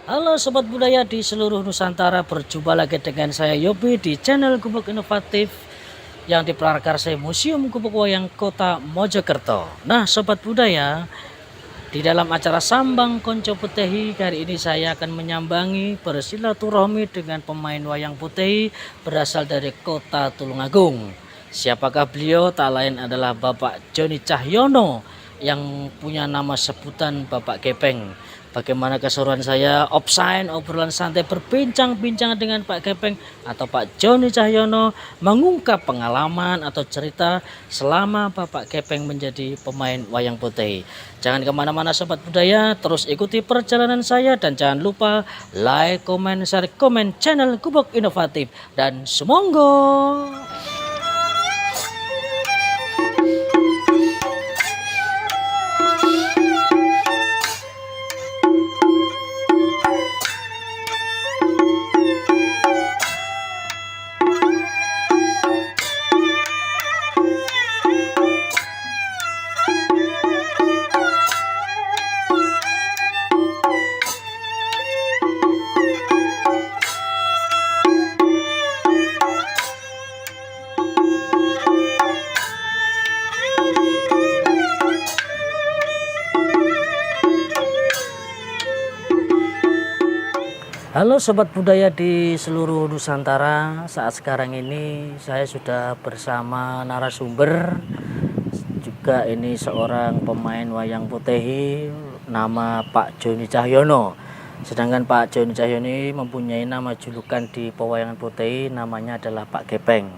Halo Sobat Budaya di seluruh Nusantara, berjumpa lagi dengan saya Yobi di channel Gubuk Inovatif yang diprakarsai Museum Gubuk Wayang Kota Mojokerto. Nah Sobat Budaya, di dalam acara Sambang Konco Putehi kali ini saya akan menyambangi bersilaturahmi dengan pemain wayang putih berasal dari kota Tulungagung. Siapakah beliau? Tak lain adalah Bapak Joni Cahyono yang punya nama sebutan Bapak Gepeng. Bagaimana keseruan saya offside obrolan santai berbincang-bincang dengan Pak Gepeng atau Pak Joni Cahyono mengungkap pengalaman atau cerita selama Bapak Gepeng menjadi pemain wayang putih. Jangan kemana-mana Sobat Budaya, terus ikuti perjalanan saya dan jangan lupa like, comment, share, komen channel Gubuk Inovatif dan semonggo. Halo Sobat Budaya di seluruh Nusantara, saat sekarang ini saya sudah bersama narasumber, juga ini seorang pemain wayang putih, nama Pak Joni Cahyono. Sedangkan Pak Joni Cahyono ini mempunyai nama julukan di pewayangan putih, namanya adalah Pak Gepeng.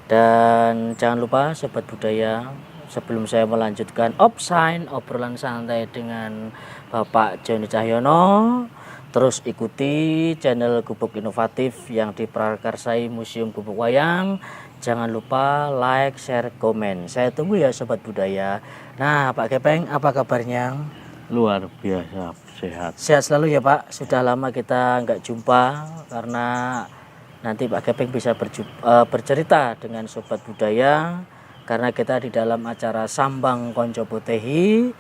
Dan jangan lupa Sobat Budaya, sebelum saya melanjutkan offside obrolan santai dengan Bapak Joni Cahyono, terus ikuti channel Gubuk Inovatif yang diprakarsai Museum Gubuk Wayang. Jangan lupa like, share, komen. Saya tunggu ya Sobat Budaya. Nah Pak Gepeng, apa kabarnya? Luar biasa sehat. Sehat selalu ya Pak. Sudah lama kita nggak jumpa, karena nanti Pak Gepeng bisa bercerita dengan Sobat Budaya, karena kita di dalam acara Sambang Konco Putehi,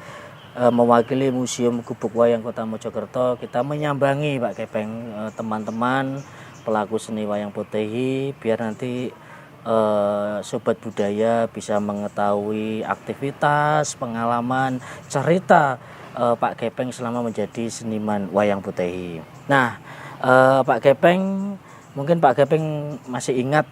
mewakili Museum Gubuk Wayang Kota Mojokerto. Kita menyambangi Pak Gepeng, teman-teman pelaku seni wayang putih, biar nanti Sobat Budaya bisa mengetahui aktivitas, pengalaman, cerita Pak Gepeng selama menjadi seniman wayang putih. Nah Pak Gepeng, mungkin Pak Gepeng masih ingat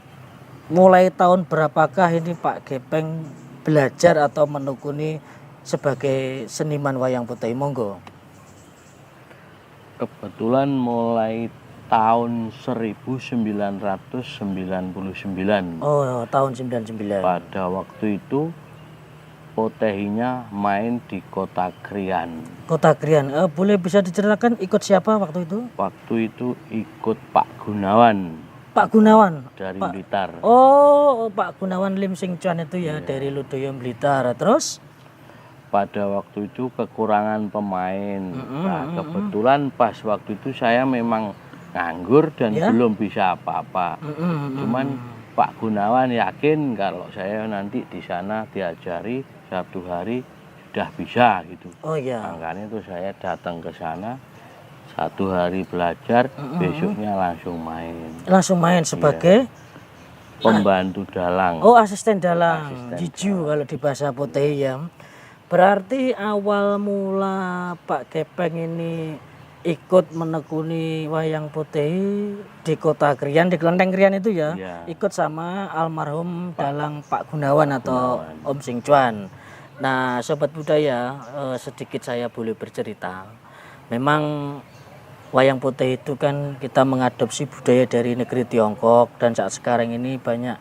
mulai tahun berapakah ini Pak Gepeng belajar atau menekuni sebagai seniman wayang putih? Monggo. Kebetulan mulai tahun 1999. Oh, tahun 99. Pada waktu itu potehinya main di Kota Krian. Kota Krian. Boleh bisa diceritakan ikut siapa waktu itu? Waktu itu ikut Pak Gunawan Pak Gunawan dari Blitar. Oh, Pak Gunawan Lim Sing Chuan itu ya, dari Ludoyo Blitar. Terus pada waktu itu kekurangan pemain. Nah, kebetulan pas waktu itu saya memang nganggur dan belum bisa apa-apa. Cuman Pak Gunawan yakin kalau saya nanti di sana diajari satu hari sudah bisa gitu. Oh iya. Makanya itu saya datang ke sana, satu hari belajar, besoknya langsung main. Langsung main sebagai pembantu dalang. Oh, asisten dalang. Jiju kalau di bahasa putih ya. Berarti awal mula Pak Gepeng ini ikut menekuni wayang putih di Kota Krian, di Kelenteng Krian itu ya, ikut sama almarhum dalang Pak Gunawan atau Om Sing Chuan. Nah Sobat Budaya, sedikit saya boleh bercerita. Memang wayang putih itu kan kita mengadopsi budaya dari negeri Tiongkok, dan saat sekarang ini banyak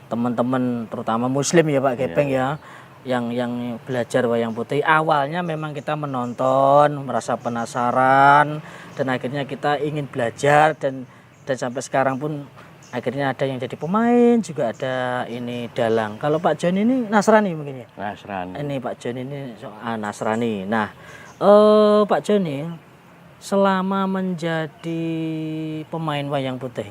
teman-teman terutama Muslim ya Pak Gepeng ya, yang belajar wayang putih. Awalnya memang kita menonton, merasa penasaran, dan akhirnya kita ingin belajar, dan sampai sekarang pun akhirnya ada yang jadi pemain, juga ada ini dalang. Kalau Pak Jon ini Nasrani mungkin ya? Nasrani. Ini Pak Jon ini Nasrani. Nah Pak Jon ini selama menjadi pemain wayang putih,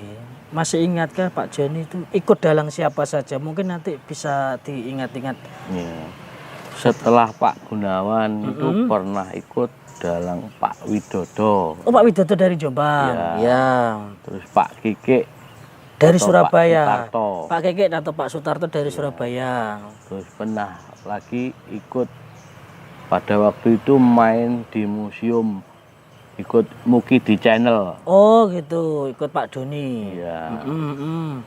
masih ingatkah Pak Joni itu ikut dalang siapa saja? Mungkin nanti bisa diingat-ingat. Ya. Setelah Pak Gunawan itu pernah ikut dalang Pak Widodo. Oh, Pak Widodo dari Jombang. Ya. Ya. Terus Pak Kiki Dari atau Surabaya. Pak Sutarto. Pak Keke atau Pak Sutarto dari Surabaya. Terus pernah lagi ikut pada waktu itu main di museum, ikut Muki di channel. Oh gitu, ikut Pak Doni. Ya. Mm-mm.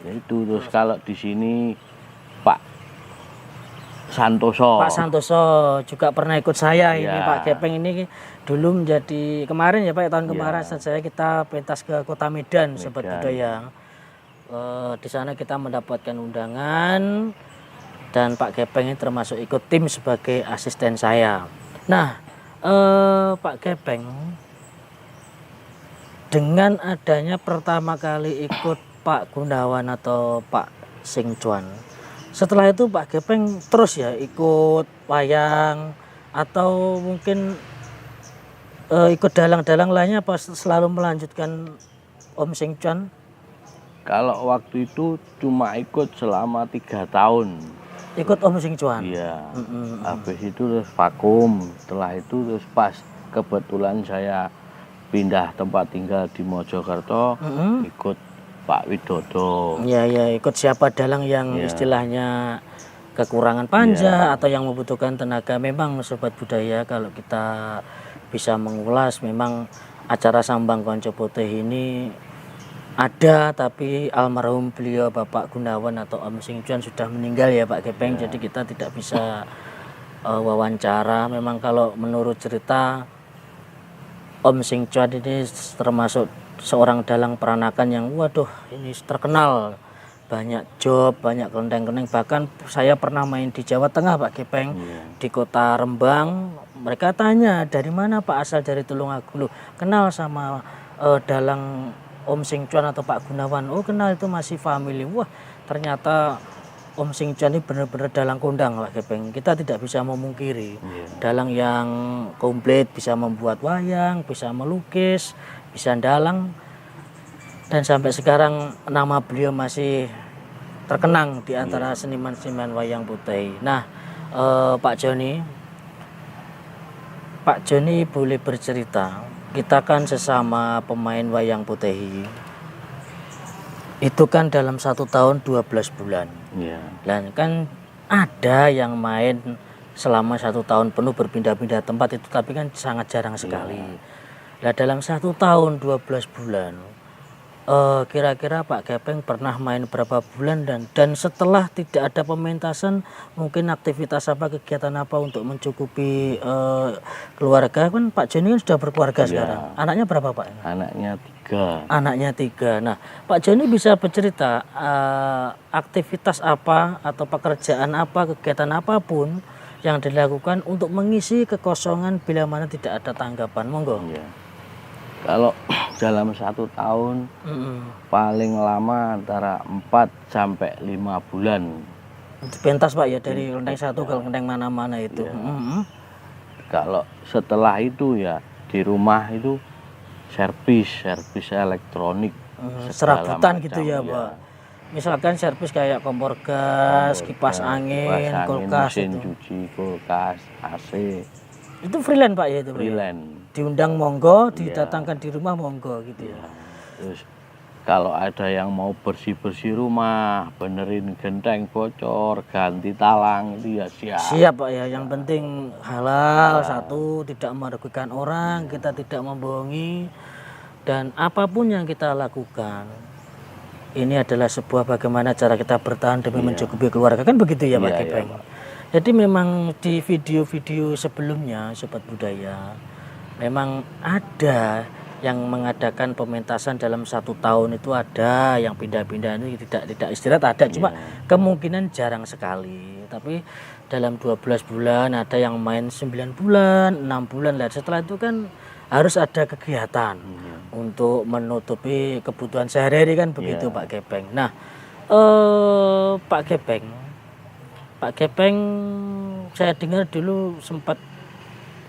Itu terus kalau di sini Pak Santoso. Pak Santoso juga pernah ikut saya ini Ya. Pak Gepeng ini dulu menjadi kemarin ya Pak tahun Ya. kemarin saya kita pentas ke Kota Medan, Sobat Medan. Budaya. Di sana kita mendapatkan undangan dan Pak Gepeng ini termasuk ikut tim sebagai asisten saya. Nah, Pak Gepeng dengan adanya pertama kali ikut Pak Gunawan atau Pak Sing Chuan, setelah itu Pak Gepeng terus ya ikut wayang atau mungkin ikut dalang-dalang lainnya apa selalu melanjutkan Om Sing Chuan? Kalau waktu itu cuma ikut selama 3 tahun. Ikut Om Sing Chuan. Iya. Habis itu terus vakum. Setelah itu terus pas kebetulan saya pindah tempat tinggal di Mojokerto, ikut Pak Widodo. Ya ikut siapa dalang yang istilahnya kekurangan panja atau yang membutuhkan tenaga. Memang Sobat Budaya kalau kita bisa mengulas memang acara Sambang Konco Putih ini ada, tapi almarhum beliau Bapak Gunawan atau Om Sing Chuan sudah meninggal ya Pak Gepeng. Jadi kita tidak bisa wawancara. Memang kalau menurut cerita Om Sing Chuan ini termasuk seorang dalang peranakan yang waduh ini terkenal, banyak job, banyak kelenteng-kelenteng. Bahkan saya pernah main di Jawa Tengah Pak Gepeng, di kota Rembang. Mereka tanya dari mana Pak, asal dari Tulungagung. Loh, kenal sama dalang Om Sing Chuan atau Pak Gunawan. Oh kenal, itu masih family. Wah ternyata Om Sing Chuan ini benar-benar dalang kondang Pak Gepeng. Kita tidak bisa memungkiri dalang yang komplit, bisa membuat wayang, bisa melukis, bisa dalang, dan sampai sekarang nama beliau masih terkenang di antara seniman-seniman wayang putih. Nah Pak Joni boleh bercerita, kita kan sesama pemain wayang putih itu kan dalam 1 tahun 12 bulan. Dan kan ada yang main selama 1 tahun penuh berpindah-pindah tempat itu, tapi kan sangat jarang sekali. Nah dalam 1 tahun 12 bulan kira-kira Pak Gepeng pernah main berapa bulan, dan setelah tidak ada pementasan mungkin aktivitas apa, kegiatan apa untuk mencukupi keluarga? Kan Pak Joni kan sudah berkeluarga sekarang. Anaknya berapa Pak? Anaknya 3. Anaknya 3. Nah Pak Joni bisa bercerita aktivitas apa atau pekerjaan apa, kegiatan apapun yang dilakukan untuk mengisi kekosongan bila mana tidak ada tanggapan. Monggo. Kalau dalam 1 tahun paling lama antara 4 sampai 5 bulan. Pentas Pak ya, dari kelenteng satu ke kelenteng mana-mana itu. Kalau setelah itu ya di rumah itu servis elektronik, serabutan gitu ya Pak. Misalkan servis kayak kompor gas, kipas angin, kulkas mesin itu. cuci, kulkas, AC. Itu freelance Pak ya itu? Freelance. Diundang monggo, didatangkan di rumah monggo gitu ya. Terus kalau ada yang mau bersih-bersih rumah, benerin genteng bocor, ganti talang, itu ya siap. Siap Pak ya, yang penting halal, satu, tidak merugikan orang, kita tidak membohongi, dan apapun yang kita lakukan ini adalah sebuah bagaimana cara kita bertahan demi mencukupi keluarga, kan begitu ya Pak Gepeng. Jadi memang di video-video sebelumnya Sobat Budaya memang ada yang mengadakan pementasan dalam 1 tahun itu, ada yang pindah-pindah itu tidak istirahat, ada cuma kemungkinan jarang sekali. Tapi dalam 12 bulan ada yang main 9 bulan, 6 bulan lah. Setelah itu kan harus ada kegiatan untuk menutupi kebutuhan sehari-hari, kan begitu Pak Gepeng. Nah Pak Gepeng saya dengar dulu sempat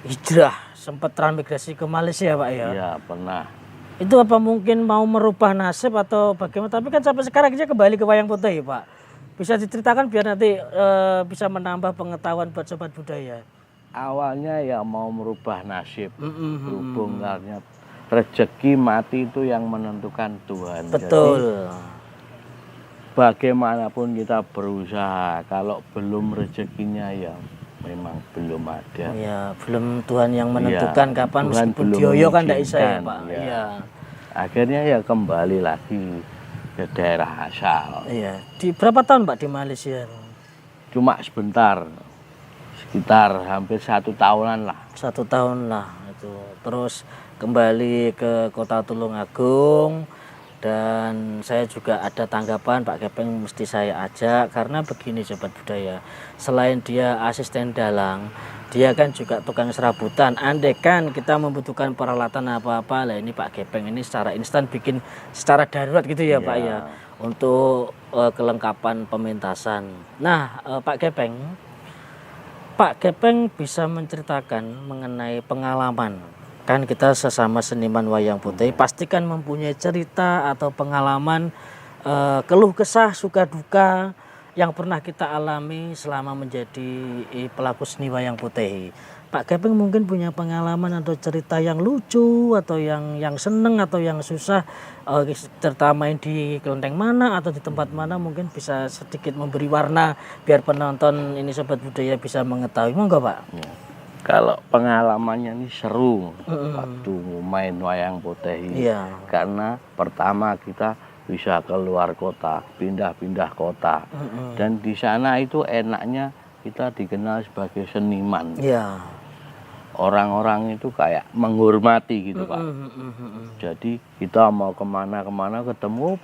hijrah, sempat transmigrasi ke Malaysia Pak ya? Iya pernah. Itu apa mungkin mau merubah nasib atau bagaimana? Tapi kan sampai sekarang aja kembali ke wayang putih Pak. Bisa diceritakan biar nanti bisa menambah pengetahuan buat sobat budaya. Awalnya ya mau merubah nasib, berhubung karena rezeki mati itu yang menentukan Tuhan. Betul. Jadi, bagaimanapun kita berusaha, kalau belum rezekinya ya memang belum ada. Ya, belum Tuhan yang menentukan kapan, Tuhan meskipun belum dioyo kan tidak bisa ya mengizinkan, Pak. ya. Iya. Akhirnya ya kembali lagi ke daerah asal. Iya. Di berapa tahun Pak di Malaysia? Cuma sebentar, sekitar hampir 1 tahunan lah. 1 tahun lah itu. Terus kembali ke Kota Tulungagung, dan saya juga ada tanggapan Pak Gepeng mesti saya ajak karena begini sobat budaya. Selain dia asisten dalang, dia kan juga tukang serabutan. Andai kan kita membutuhkan peralatan apa-apa, lah ini Pak Gepeng ini secara instan bikin secara darurat gitu ya Pak ya, untuk kelengkapan pementasan. Nah Pak Gepeng bisa menceritakan mengenai pengalaman. Kan kita sesama seniman wayang putih pasti kan mempunyai cerita atau pengalaman keluh kesah suka duka yang pernah kita alami selama menjadi pelaku seni wayang putih. Pak Gepeng mungkin punya pengalaman atau cerita yang lucu atau yang seneng atau yang susah, cerita main di kelenteng mana atau di tempat mana, mungkin bisa sedikit memberi warna biar penonton ini sobat budaya bisa mengetahui. Monggo Pak. Ya. Kalau pengalamannya ini seru waktu main wayang putih ini. Iya. Karena pertama kita bisa keluar kota, pindah-pindah kota. Dan di sana itu enaknya kita dikenal sebagai seniman. Iya. Orang-orang itu kayak menghormati gitu Pak. Jadi kita mau kemana-kemana ketemu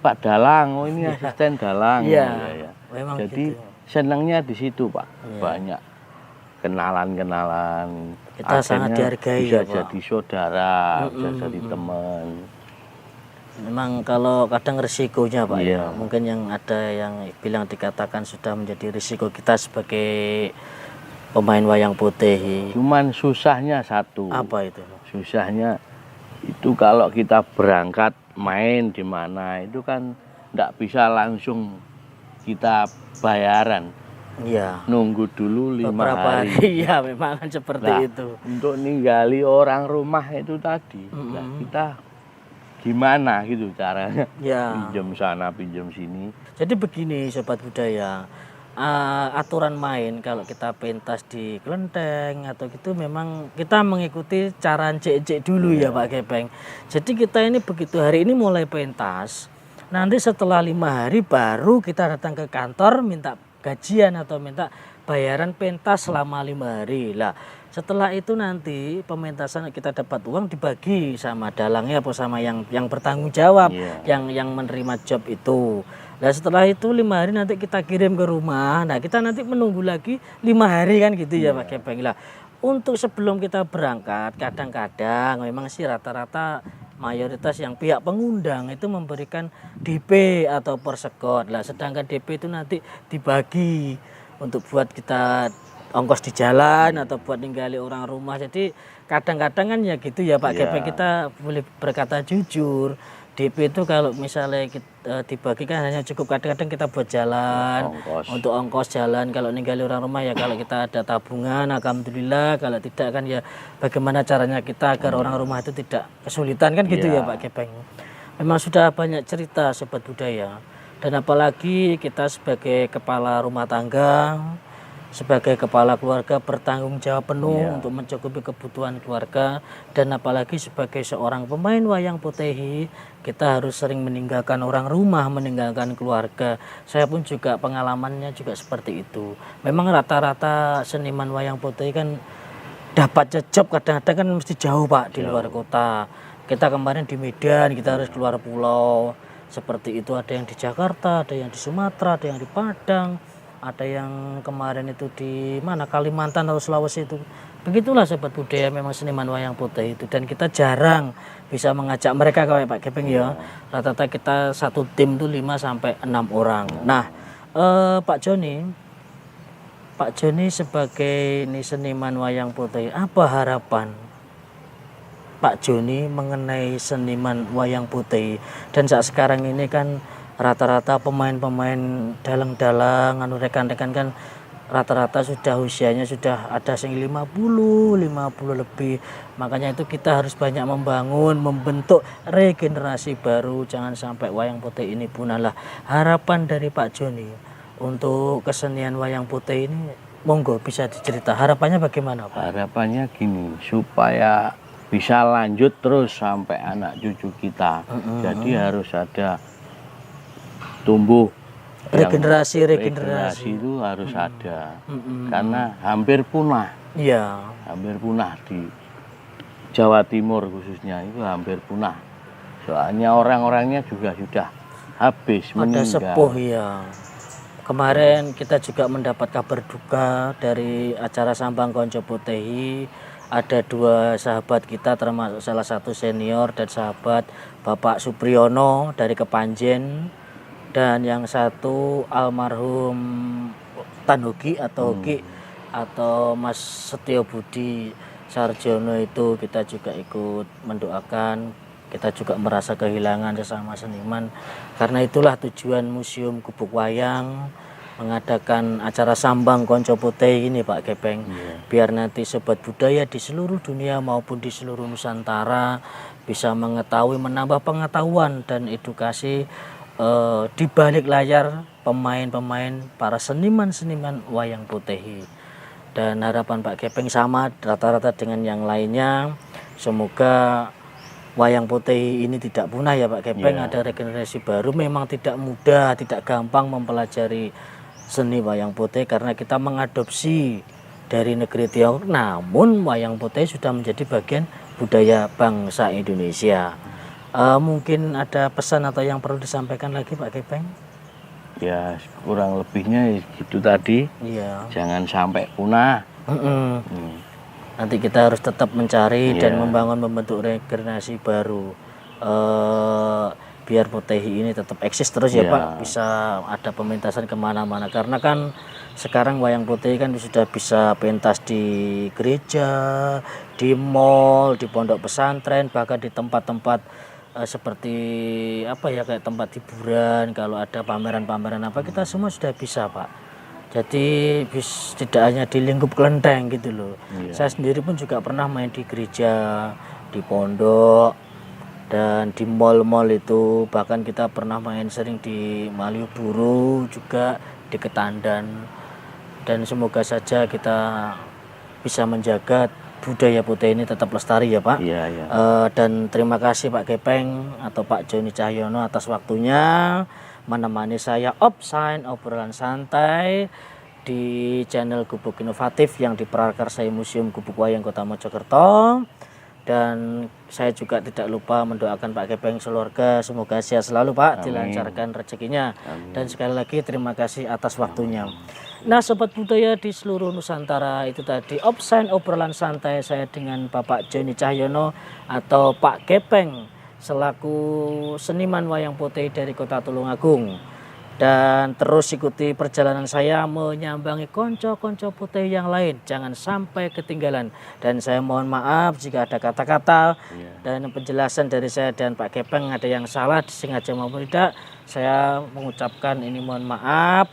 Pak Dalang, oh ini asisten Dalang. Iya. Ya. Memang Jadi gitu. senangnya di situ Pak. Iya. Banyak kenalan-kenalan. Kita sangat dihargai bisa ya, Pak. jadi saudara, bisa jadi teman. Memang kalau kadang risikonya Pak Iya. ya, mungkin yang ada yang bilang dikatakan sudah menjadi risiko kita sebagai pemain wayang putih. Cuman susahnya satu. Apa itu? Susahnya itu kalau kita berangkat main di mana itu kan enggak bisa langsung kita bayaran. Iya. Nunggu dulu 5 Beberapa hari. hari. Iya, memang kan seperti Nah, itu. untuk ninggali orang rumah itu tadi. Nah, kita gimana gitu caranya? Ya. Pinjam sana, pinjam sini. Jadi begini sobat budaya, aturan main kalau kita pentas di kelenteng atau gitu memang kita mengikuti cara cek dulu ya Pak Gepeng. Jadi kita ini begitu hari ini mulai pentas, nanti setelah 5 hari baru kita datang ke kantor minta gajian atau minta bayaran pentas selama 5 hari lah. Setelah itu nanti pementasan kita dapat uang dibagi sama dalangnya apa sama yang bertanggung jawab, yang menerima job itu. Nah setelah itu 5 hari nanti kita kirim ke rumah. Nah kita nanti menunggu lagi 5 hari kan gitu ya Pak Gepeng lah. Untuk sebelum kita berangkat kadang-kadang memang sih rata-rata mayoritas yang pihak pengundang itu memberikan DP atau persekot lah, sedangkan DP itu nanti dibagi untuk buat kita ongkos di jalan atau buat ninggali orang rumah. Jadi kadang-kadang kan ya gitu ya Pak Gepeng, kita boleh berkata jujur, DP itu kalau misalnya kita dibagi kan hanya cukup kadang-kadang kita buat jalan, untuk ongkos jalan. Kalau ninggali orang rumah ya kalau kita ada tabungan alhamdulillah, kalau tidak kan ya bagaimana caranya kita agar orang rumah itu tidak kesulitan kan gitu ya Pak Gepeng. Memang sudah banyak cerita sobat budaya, dan apalagi kita sebagai kepala rumah tangga, sebagai kepala keluarga bertanggung jawab penuh untuk mencukupi kebutuhan keluarga, dan apalagi sebagai seorang pemain wayang putih kita harus sering meninggalkan orang rumah, meninggalkan keluarga. Saya pun juga pengalamannya juga seperti itu. Memang rata-rata seniman wayang putih kan dapat job kadang-kadang kan mesti jauh Pak, di luar kota. Kita kemarin di Medan, kita harus keluar pulau seperti itu. Ada yang di Jakarta, ada yang di Sumatera, ada yang di Padang, ada yang kemarin itu di mana Kalimantan atau Sulawesi itu. Begitulah sobat budaya memang seniman wayang putih itu, dan kita jarang bisa mengajak mereka kayak Pak Gepeng ya. Rata-rata kita satu tim tuh 5 sampai 6 orang. Nah, Pak Joni sebagai ini seniman wayang putih, apa harapan Pak Joni mengenai seniman wayang putih? Dan saat sekarang ini kan rata-rata pemain-pemain dalang-dalang anu rekan-rekan kan rata-rata sudah usianya sudah ada yang 50 lebih. Makanya itu kita harus banyak membangun, membentuk regenerasi baru, jangan sampai wayang putih ini punah lah. Harapan dari Pak Joni untuk kesenian wayang putih ini monggo bisa dicerita. Harapannya bagaimana, Pak? Harapannya gini, supaya bisa lanjut terus sampai anak cucu kita. Jadi harus ada tumbuh Regenerasi itu harus ada. Karena hampir punah. Iya. Hampir punah di Jawa Timur khususnya itu hampir punah. Soalnya orang-orangnya juga sudah habis Ada meninggal. sepuh ya. Kemarin kita juga mendapat kabar duka dari acara Sambang Konco Putehi. Ada 2 sahabat kita termasuk salah satu senior dan sahabat Bapak Supriyono dari Kepanjen, dan yang satu almarhum Tanhoki atau Hoki atau Mas Setio Budi Sarjono, itu kita juga ikut mendoakan. Kita juga merasa kehilangan sesama seniman. Karena itulah tujuan Museum Gubuk Wayang mengadakan acara Sambang Konco Putih ini, Pak Gepeng. Biar nanti sobat budaya di seluruh dunia maupun di seluruh Nusantara bisa mengetahui, menambah pengetahuan dan edukasi di balik layar pemain-pemain, para seniman-seniman wayang putih. Dan harapan Pak Gepeng sama rata-rata dengan yang lainnya, semoga wayang putih ini tidak punah ya Pak Gepeng. Ada regenerasi baru. Memang tidak mudah, tidak gampang mempelajari seni wayang putih karena kita mengadopsi dari negeri Tiongkok, namun wayang putih sudah menjadi bagian budaya bangsa Indonesia. Mungkin ada pesan atau yang perlu disampaikan lagi Pak Gepeng? Ya kurang lebihnya itu tadi. Iya. Jangan sampai punah. Nanti kita harus tetap mencari dan membentuk regenerasi baru. Biar putih ini tetap eksis terus ya Pak. Bisa ada pementasan kemana-mana. Karena kan sekarang wayang putih kan sudah bisa pentas di gereja, di mall, di pondok pesantren, bahkan di tempat-tempat seperti apa ya, kayak tempat hiburan. Kalau ada pameran-pameran apa, kita semua sudah bisa Pak. Jadi tidak hanya di lingkup kelenteng gitu loh. Saya sendiri pun juga pernah main di gereja, di pondok, dan di mall-mall itu. Bahkan kita pernah main sering di Malioboro juga, di Ketandan. Dan semoga saja kita bisa menjaga budaya putih ini tetap lestari ya Pak. Dan terima kasih Pak Gepeng atau Pak Joni Cahyono atas waktunya menemani saya obrolan santai di channel Gubuk Inovatif yang diprakarsai Museum Gubuk Wayang Kota Mojokerto. Dan saya juga tidak lupa mendoakan Pak Gepeng sekeluarga semoga sehat selalu Pak. Amin. Dilancarkan rezekinya. Amin. Dan sekali lagi terima kasih atas waktunya. Nah sobat budaya di seluruh Nusantara, itu tadi obrolan santai saya dengan Bapak Joni Cahyono atau Pak Gepeng selaku seniman wayang putih dari Kota Tulungagung. Dan terus ikuti perjalanan saya menyambangi konco-konco putih yang lain, jangan sampai ketinggalan. Dan saya mohon maaf jika ada kata-kata dan penjelasan dari saya dan Pak Gepeng ada yang salah disengaja maupun tidak, saya mengucapkan ini mohon maaf.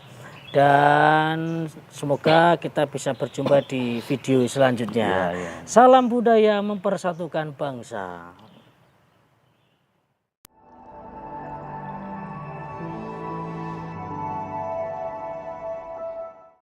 Dan semoga kita bisa berjumpa di video selanjutnya. Salam budaya mempersatukan bangsa.